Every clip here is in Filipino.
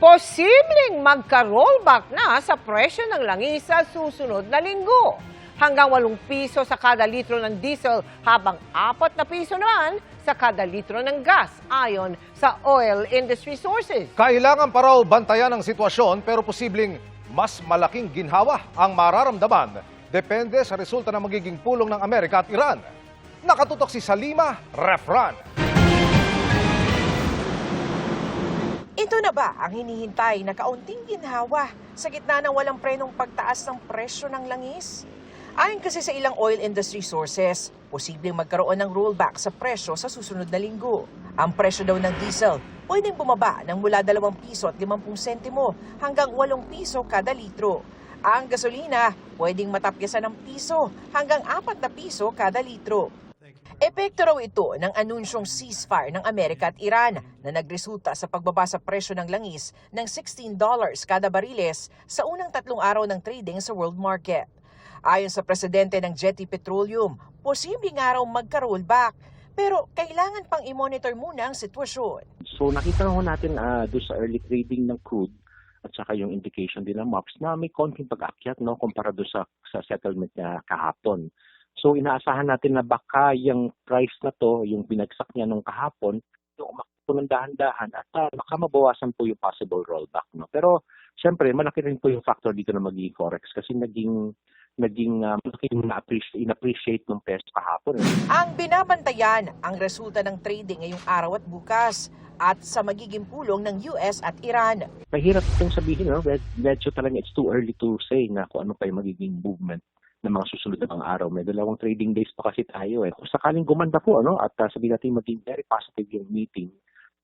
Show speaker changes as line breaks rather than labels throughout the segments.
Posibleng magka-rollback na sa presyo ng langis sa susunod na linggo. Hanggang 8 piso sa kada litro ng diesel habang 4 na piso naman sa kada litro ng gas ayon sa oil industry sources.
Kailangan pa raw bantayan ang sitwasyon pero posibleng mas malaking ginhawa ang mararamdaman. Depende sa resulta ng magiging pulong ng Amerika at Iran. Nakatutok si Salima Refran.
Ito na ba ang hinihintay na kaunting ginhawa sa gitna ng walang prenong pagtaas ng presyo ng langis? Ayon kasi sa ilang oil industry sources, posibleng magkaroon ng rollback sa presyo sa susunod na linggo. Ang presyo daw ng diesel pwedeng bumaba ng mula 2 piso at 50 sentimo hanggang 8 piso kada litro. Ang gasolina pwedeng matapyasan ng piso hanggang 4 na piso kada litro. Epekto raw ito ng anunsyong ceasefire ng Amerika at Iran na nagresulta sa pagbaba sa presyo ng langis ng $16 kada bariles sa unang 3 araw ng trading sa world market. Ayon sa presidente ng Jetty Petroleum, posibleng nga raw magka-rollback pero kailangan pang i-monitor muna ang sitwasyon.
So nakita natin doon sa early trading ng crude at saka yung indication din ng MOPS na may konting pag-akyat kumpara doon sa settlement niya kahapon. So inaasahan natin na baka yung price na to, yung binagsak niya nung kahapon, yung umakto ng dahan-dahan at baka mabawasan po yung possible rollback. Pero siyempre malaki rin po yung factor dito na magiging forex kasi naging in-appreciate ng peso kahapon.
Ang binabantayan ang resulta ng trading ngayong araw at bukas at sa magiging pulong ng US at Iran.
Mahirap itong sabihin, medyo talaga it's too early to say na kung ano pa yung magiging movement ng mga susunod na mga araw. May 2 trading days pa kasi tayo. Kung sakaling gumanda po at sabihin natin maging very positive yung meeting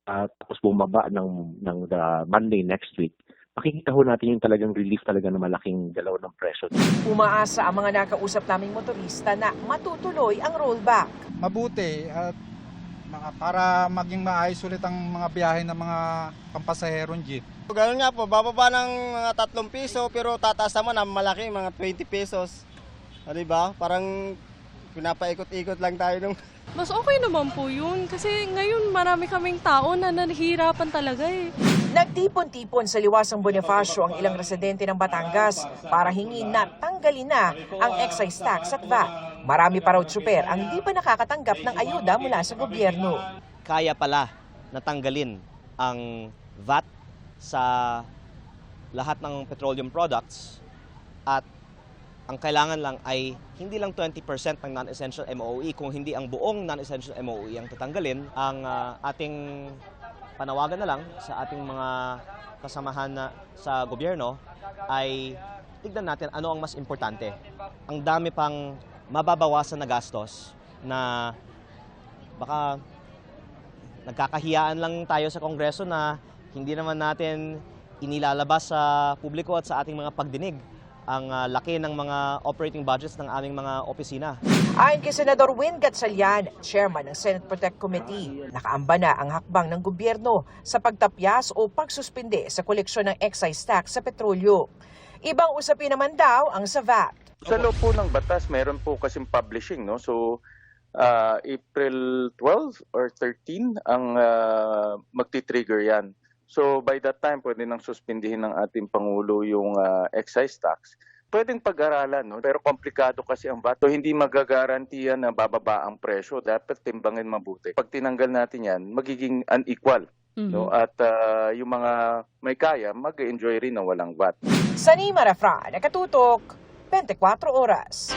tapos bumaba ng the Monday next week, makikita ho natin yung talagang relief talaga na malaking galaw ng presyo.
Umaasa ang mga nakausap naming motorista na matutuloy ang rollback.
Mabuti at para maging maayos ulit ang mga biyahe ng mga pampasaherong jeep.
Ganun nga po, bababa ng mga 3 piso pero tataas naman ang malaki, mga 20 pesos. Diba? Parang pinapaikot-ikot lang tayo nung...
Mas okay naman po yun kasi ngayon marami kaming tao na nahihirapan talaga eh.
Nagtipon-tipon sa Liwasang Bonifacio ang ilang residente ng Batangas para hingin na tanggalin na ang excise tax at VAT. Marami pa raw tsuper ang hindi pa nakakatanggap ng ayuda mula sa gobyerno.
Kaya pala natanggalin ang VAT sa lahat ng petroleum products at ang kailangan lang ay hindi lang 20% ng non-essential MOE, kung hindi ang buong non-essential MOE ang tatanggalin. Ang ating panawagan na lang sa ating mga kasamahan na sa gobyerno ay tignan natin ano ang mas importante. Ang dami pang mababawasan na gastos na baka nagkakahiyaan lang tayo sa Kongreso na hindi naman natin inilalabas sa publiko at sa ating mga pagdinig ang laki ng mga operating budgets ng aming mga opisina.
Ayon kay Senador Win Gatchalian, chairman ng Senate Protect Committee, nakaamba na ang hakbang ng gobyerno sa pagtapyas o pagsuspinde sa koleksyon ng excise tax sa petrolyo. Ibang usapin naman daw ang sa VAT.
Sa loob po ng batas, meron po kasing publishing. So, April 12 or 13 ang magti-trigger yan. So by that time, pwede nang suspindihin ng ating Pangulo yung excise tax. Pwedeng pag-aralan, pero komplikado kasi ang VAT. So hindi magagarantiya na bababa ang presyo. Dapat timbangin mabuti. Pag tinanggal natin yan, magiging unequal. At yung mga may kaya, mag-enjoy rin na walang VAT.
Salima Refran, nakatutok, 24 oras.